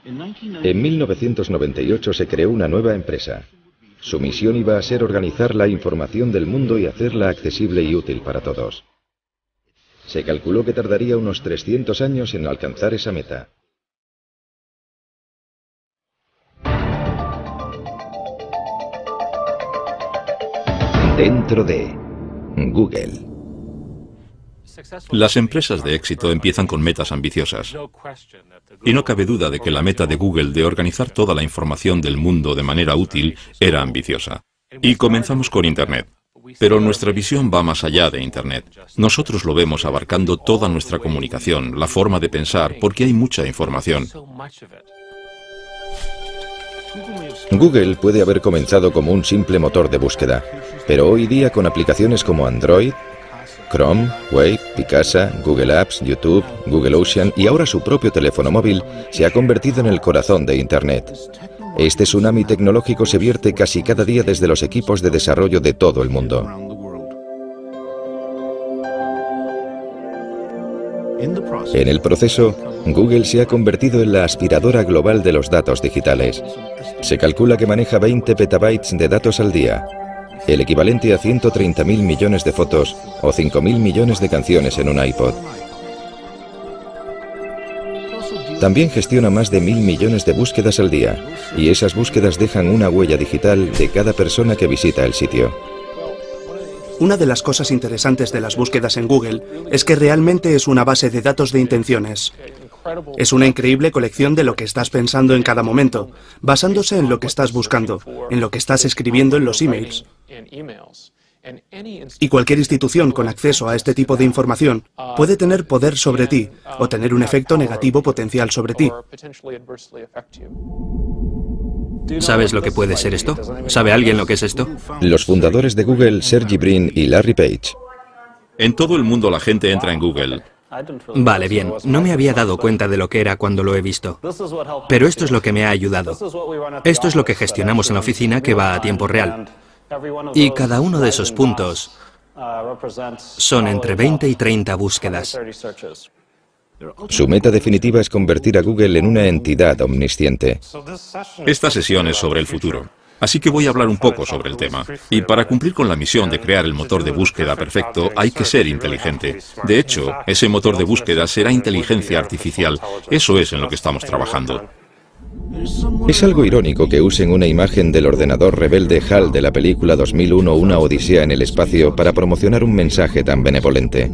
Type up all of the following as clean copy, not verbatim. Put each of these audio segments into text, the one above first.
En 1998 se creó una nueva empresa. Su misión iba a ser organizar la información del mundo y hacerla accesible y útil para todos. Se calculó que tardaría unos 300 años en alcanzar esa meta. Dentro de Google. Las empresas de éxito empiezan con metas ambiciosas. Y no cabe duda de que la meta de Google de organizar toda la información del mundo de manera útil era ambiciosa. Y comenzamos con Internet. Pero nuestra visión va más allá de Internet. Nosotros lo vemos abarcando toda nuestra comunicación, la forma de pensar, porque hay mucha información. Google puede haber comenzado como un simple motor de búsqueda, pero hoy día con aplicaciones como Android, Chrome, Wave, Picasa, Google Apps, YouTube, Google Ocean y ahora su propio teléfono móvil, se ha convertido en el corazón de Internet. Este tsunami tecnológico se vierte casi cada día desde los equipos de desarrollo de todo el mundo. En el proceso, Google se ha convertido en la aspiradora global de los datos digitales. Se calcula que maneja 20 petabytes de datos al día, el equivalente a 130.000 millones de fotos o 5.000 millones de canciones en un iPod. También gestiona más de 1.000 millones de búsquedas al día, y esas búsquedas dejan una huella digital de cada persona que visita el sitio. Una de las cosas interesantes de las búsquedas en Google es que realmente es una base de datos de intenciones. Es una increíble colección de lo que estás pensando en cada momento, basándose en lo que estás buscando, en lo que estás escribiendo en los emails. Y cualquier institución con acceso a este tipo de información puede tener poder sobre ti o tener un efecto negativo potencial sobre ti. ¿Sabes lo que puede ser esto? ¿Sabe alguien lo que es esto? Los fundadores de Google, Sergey Brin y Larry Page. En todo el mundo la gente entra en Google. Vale, bien. No me había dado cuenta de lo que era cuando lo he visto. Pero esto es lo que me ha ayudado. Esto es lo que gestionamos en la oficina, que va a tiempo real. Y cada uno de esos puntos son entre 20 y 30 búsquedas. Su meta definitiva es convertir a Google en una entidad omnisciente. Esta sesión es sobre el futuro. Así que voy a hablar un poco sobre el tema. Y para cumplir con la misión de crear el motor de búsqueda perfecto, hay que ser inteligente. De hecho, ese motor de búsqueda será inteligencia artificial. Eso es en lo que estamos trabajando. Es algo irónico que usen una imagen del ordenador rebelde HAL de la película 2001, Una Odisea en el espacio, para promocionar un mensaje tan benevolente.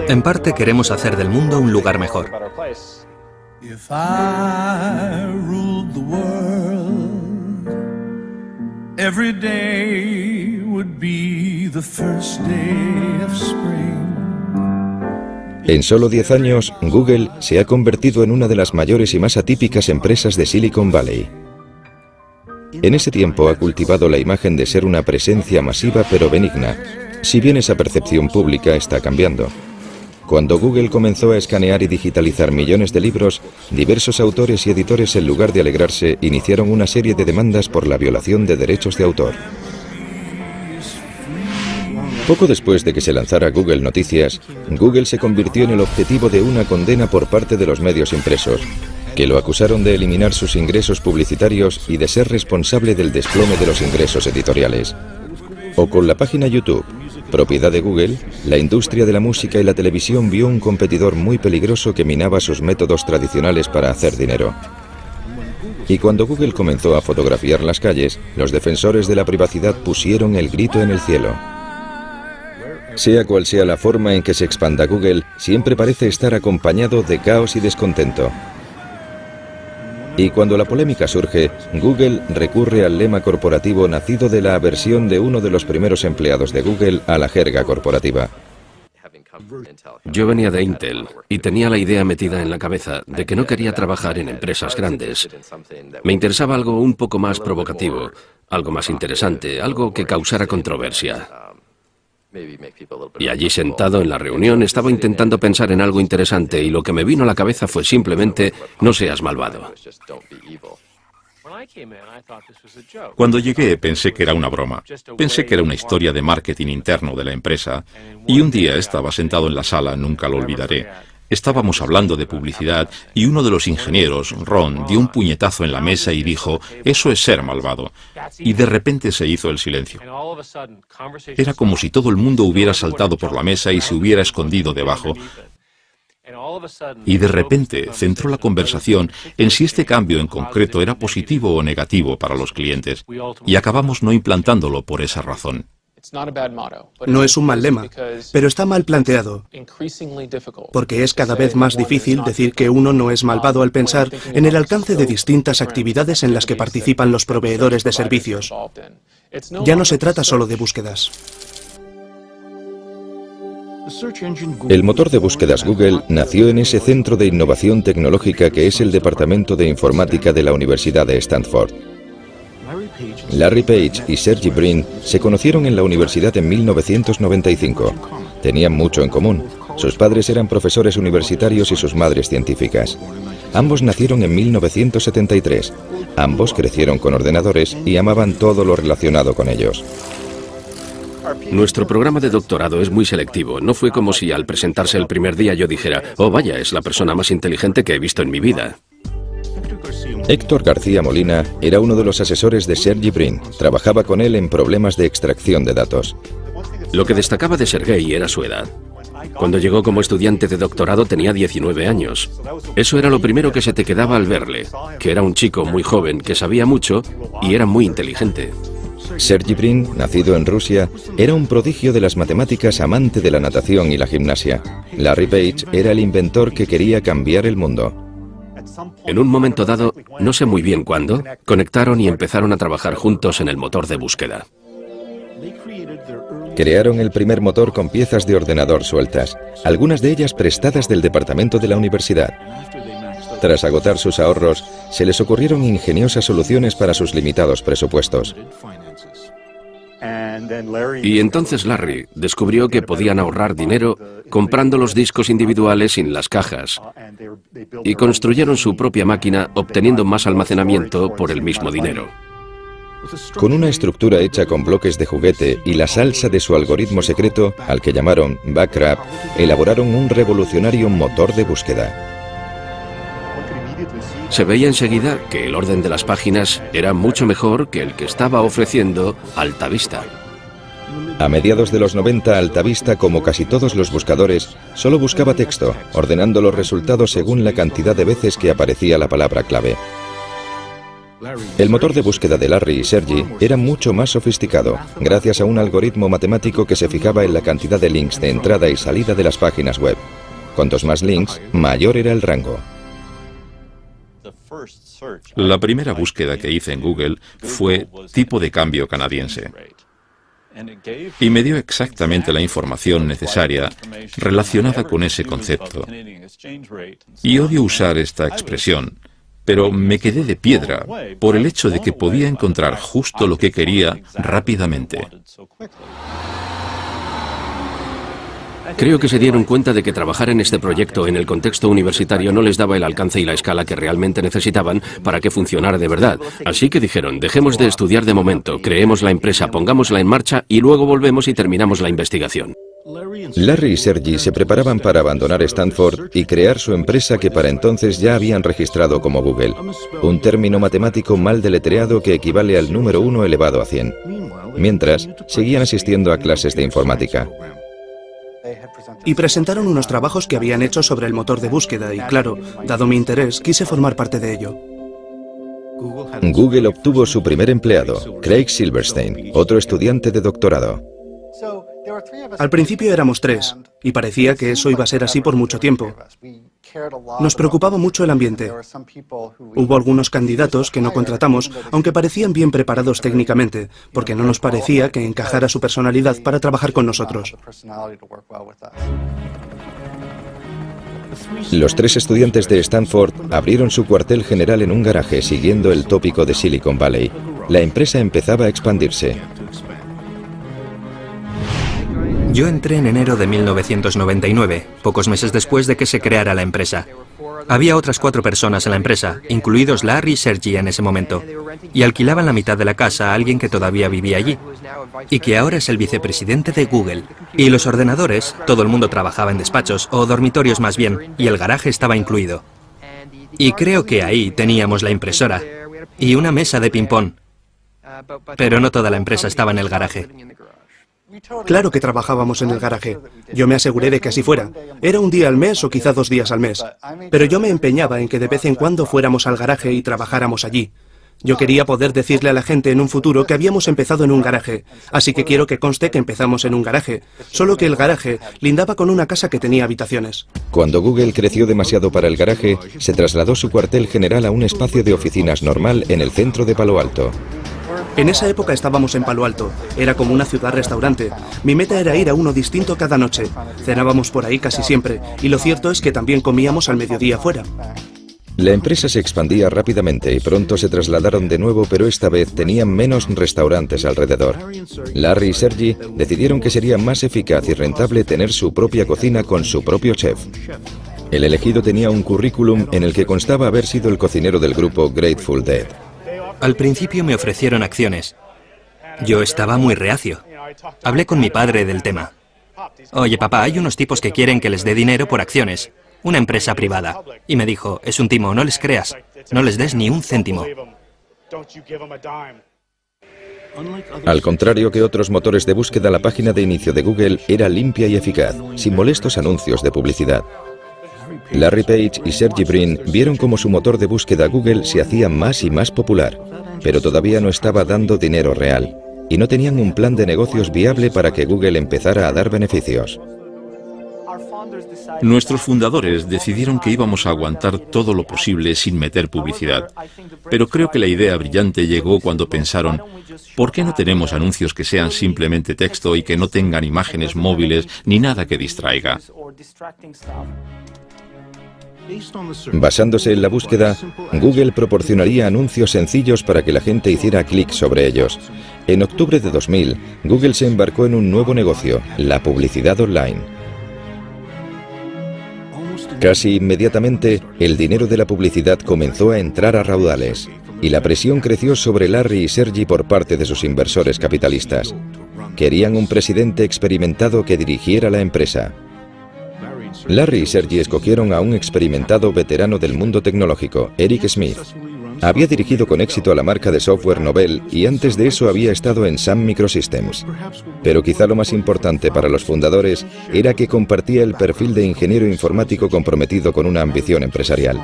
En parte queremos hacer del mundo un lugar mejor. If I ruled the world, every day would be the first day of spring. En solo 10 años, Google se ha convertido en una de las mayores y más atípicas empresas de Silicon Valley. En ese tiempo ha cultivado la imagen de ser una presencia masiva pero benigna, si bien esa percepción pública está cambiando. Cuando Google comenzó a escanear y digitalizar millones de libros, diversos autores y editores, en lugar de alegrarse, iniciaron una serie de demandas por la violación de derechos de autor. Poco después de que se lanzara Google Noticias, Google se convirtió en el objetivo de una condena por parte de los medios impresos, que lo acusaron de eliminar sus ingresos publicitarios y de ser responsable del desplome de los ingresos editoriales. O con la página YouTube, propiedad de Google, la industria de la música y la televisión vio un competidor muy peligroso que minaba sus métodos tradicionales para hacer dinero. Y cuando Google comenzó a fotografiar las calles, los defensores de la privacidad pusieron el grito en el cielo. Sea cual sea la forma en que se expanda Google, siempre parece estar acompañado de caos y descontento. Y cuando la polémica surge, Google recurre al lema corporativo nacido de la aversión de uno de los primeros empleados de Google a la jerga corporativa. Yo venía de Intel y tenía la idea metida en la cabeza de que no quería trabajar en empresas grandes. Me interesaba algo un poco más provocativo, algo más interesante, algo que causara controversia. Y allí sentado en la reunión estaba intentando pensar en algo interesante y lo que me vino a la cabeza fue simplemente: no seas malvado. Cuando llegué pensé que era una broma. Pensé que era una historia de marketing interno de la empresa. Y un día estaba sentado en la sala, nunca lo olvidaré. Estábamos hablando de publicidad y uno de los ingenieros, Ron, dio un puñetazo en la mesa y dijo, eso es ser malvado. Y de repente se hizo el silencio. Era como si todo el mundo hubiera saltado por la mesa y se hubiera escondido debajo. Y de repente centró la conversación en si este cambio en concreto era positivo o negativo para los clientes. Y acabamos no implantándolo por esa razón. No es un mal lema, pero está mal planteado, porque es cada vez más difícil decir que uno no es malvado al pensar en el alcance de distintas actividades en las que participan los proveedores de servicios. Ya no se trata solo de búsquedas. El motor de búsquedas Google nació en ese centro de innovación tecnológica que es el Departamento de Informática de la Universidad de Stanford. Larry Page y Sergey Brin se conocieron en la universidad en 1995. Tenían mucho en común. Sus padres eran profesores universitarios y sus madres científicas. Ambos nacieron en 1973. Ambos crecieron con ordenadores y amaban todo lo relacionado con ellos. Nuestro programa de doctorado es muy selectivo. No fue como si al presentarse el primer día yo dijera, oh vaya, es la persona más inteligente que he visto en mi vida. Héctor García Molina era uno de los asesores de Sergey Brin. Trabajaba con él en problemas de extracción de datos. Lo que destacaba de Sergey era su edad. Cuando llegó como estudiante de doctorado tenía 19 años. Eso era lo primero que se te quedaba al verle, que era un chico muy joven, que sabía mucho y era muy inteligente. Sergey Brin, nacido en Rusia, era un prodigio de las matemáticas, amante de la natación y la gimnasia. Larry Page era el inventor que quería cambiar el mundo. En un momento dado, no sé muy bien cuándo, conectaron y empezaron a trabajar juntos en el motor de búsqueda. Crearon el primer motor con piezas de ordenador sueltas, algunas de ellas prestadas del departamento de la universidad. Tras agotar sus ahorros, se les ocurrieron ingeniosas soluciones para sus limitados presupuestos. Y entonces Larry descubrió que podían ahorrar dinero comprando los discos individuales sin las cajas y construyeron su propia máquina obteniendo más almacenamiento por el mismo dinero. Con una estructura hecha con bloques de juguete y la salsa de su algoritmo secreto, al que llamaron Backrap, elaboraron un revolucionario motor de búsqueda. Se veía enseguida que el orden de las páginas era mucho mejor que el que estaba ofreciendo Altavista. A mediados de los 90, Altavista, como casi todos los buscadores, solo buscaba texto, ordenando los resultados según la cantidad de veces que aparecía la palabra clave. El motor de búsqueda de Larry y Sergey era mucho más sofisticado, gracias a un algoritmo matemático que se fijaba en la cantidad de links de entrada y salida de las páginas web. Cuantos más links, mayor era el rango. La primera búsqueda que hice en Google fue tipo de cambio canadiense. Y me dio exactamente la información necesaria relacionada con ese concepto. Y odio usar esta expresión, pero me quedé de piedra por el hecho de que podía encontrar justo lo que quería rápidamente. Creo que se dieron cuenta de que trabajar en este proyecto en el contexto universitario no les daba el alcance y la escala que realmente necesitaban para que funcionara de verdad. Así que dijeron, dejemos de estudiar de momento, creemos la empresa, pongámosla en marcha y luego volvemos y terminamos la investigación. Larry y Sergey se preparaban para abandonar Stanford y crear su empresa que para entonces ya habían registrado como Google, un término matemático mal deletreado que equivale al número 1 elevado a 100. Mientras, seguían asistiendo a clases de informática. Y presentaron unos trabajos que habían hecho sobre el motor de búsqueda y, claro, dado mi interés, quise formar parte de ello. Google obtuvo su primer empleado, Craig Silverstein, otro estudiante de doctorado. Al principio éramos 3, y parecía que eso iba a ser así por mucho tiempo. Nos preocupaba mucho el ambiente. Hubo algunos candidatos que no contratamos, aunque parecían bien preparados técnicamente, porque no nos parecía que encajara su personalidad para trabajar con nosotros. Los 3 estudiantes de Stanford abrieron su cuartel general en un garaje siguiendo el tópico de Silicon Valley. La empresa empezaba a expandirse. Yo entré en enero de 1999, pocos meses después de que se creara la empresa. Había otras 4 personas en la empresa, incluidos Larry y Sergey en ese momento, y alquilaban la mitad de la casa a alguien que todavía vivía allí, y que ahora es el vicepresidente de Google. Y los ordenadores, todo el mundo trabajaba en despachos, o dormitorios más bien, y el garaje estaba incluido. Y creo que ahí teníamos la impresora, y una mesa de ping-pong. Pero no toda la empresa estaba en el garaje. Claro que trabajábamos en el garaje. Yo me aseguré de que así fuera. Era un día al mes o quizá 2 días al mes. Pero yo me empeñaba en que de vez en cuando fuéramos al garaje y trabajáramos allí. Yo quería poder decirle a la gente en un futuro que habíamos empezado en un garaje. Así que quiero que conste que empezamos en un garaje. Solo que el garaje lindaba con una casa que tenía habitaciones. Cuando Google creció demasiado para el garaje, se trasladó su cuartel general a un espacio de oficinas normal en el centro de Palo Alto. En esa época estábamos en Palo Alto. Era como una ciudad-restaurante. Mi meta era ir a uno distinto cada noche. Cenábamos por ahí casi siempre. Y lo cierto es que también comíamos al mediodía fuera. La empresa se expandía rápidamente y pronto se trasladaron de nuevo, pero esta vez tenían menos restaurantes alrededor. Larry y Sergey decidieron que sería más eficaz y rentable tener su propia cocina con su propio chef. El elegido tenía un currículum en el que constaba haber sido el cocinero del grupo Grateful Dead. Al principio me ofrecieron acciones. Yo estaba muy reacio. Hablé con mi padre del tema. Oye, papá, hay unos tipos que quieren que les dé dinero por acciones. Una empresa privada. Y me dijo, es un timo, no les creas. No les des ni un céntimo. Al contrario que otros motores de búsqueda, la página de inicio de Google era limpia y eficaz, sin molestos anuncios de publicidad. Larry Page y Sergey Brin vieron cómo su motor de búsqueda Google se hacía más y más popular, pero todavía no estaba dando dinero real, y no tenían un plan de negocios viable para que Google empezara a dar beneficios. Nuestros fundadores decidieron que íbamos a aguantar todo lo posible sin meter publicidad, pero creo que la idea brillante llegó cuando pensaron, ¿por qué no tenemos anuncios que sean simplemente texto y que no tengan imágenes móviles ni nada que distraiga? Basándose en la búsqueda, Google proporcionaría anuncios sencillos para que la gente hiciera clic sobre ellos. En octubre de 2000, Google se embarcó en un nuevo negocio, la publicidad online. Casi inmediatamente, el dinero de la publicidad comenzó a entrar a raudales, y la presión creció sobre Larry y Sergey por parte de sus inversores capitalistas. Querían un presidente experimentado que dirigiera la empresa. Larry y Sergey escogieron a un experimentado veterano del mundo tecnológico, Eric Smith. Había dirigido con éxito a la marca de software Novell y antes de eso había estado en Sun Microsystems. Pero quizá lo más importante para los fundadores era que compartía el perfil de ingeniero informático comprometido con una ambición empresarial.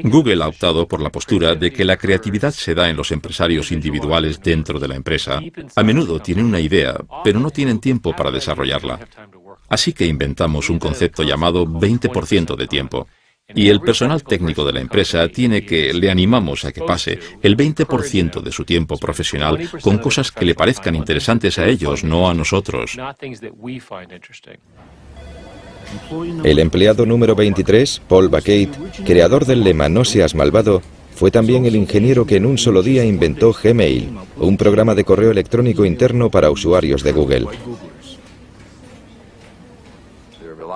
Google ha optado por la postura de que la creatividad se da en los empresarios individuales dentro de la empresa. A menudo tienen una idea, pero no tienen tiempo para desarrollarla. Así que inventamos un concepto llamado 20% de tiempo. Y el personal técnico de la empresa le animamos a que pase el 20% de su tiempo profesional con cosas que le parezcan interesantes a ellos, no a nosotros. El empleado número 23, Paul Bacate, creador del lema "No seas malvado", fue también el ingeniero que en un solo día inventó Gmail, un programa de correo electrónico interno para usuarios de Google.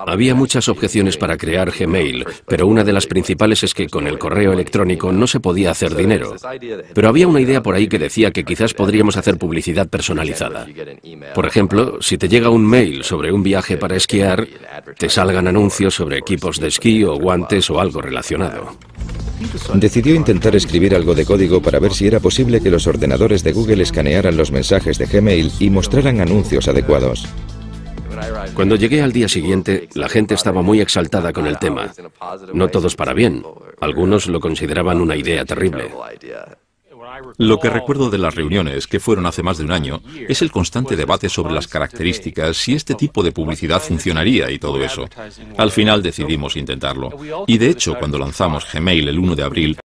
Había muchas objeciones para crear Gmail, pero una de las principales es que con el correo electrónico no se podía hacer dinero. Pero había una idea por ahí que decía que quizás podríamos hacer publicidad personalizada. Por ejemplo, si te llega un mail sobre un viaje para esquiar, te salgan anuncios sobre equipos de esquí o guantes o algo relacionado. Decidió intentar escribir algo de código para ver si era posible que los ordenadores de Google escanearan los mensajes de Gmail y mostraran anuncios adecuados. Cuando llegué al día siguiente, la gente estaba muy exaltada con el tema. No todos para bien. Algunos lo consideraban una idea terrible. Lo que recuerdo de las reuniones, que fueron hace más de un año, es el constante debate sobre las características, si este tipo de publicidad funcionaría y todo eso. Al final decidimos intentarlo. Y de hecho, cuando lanzamos Gmail el 1 de abril,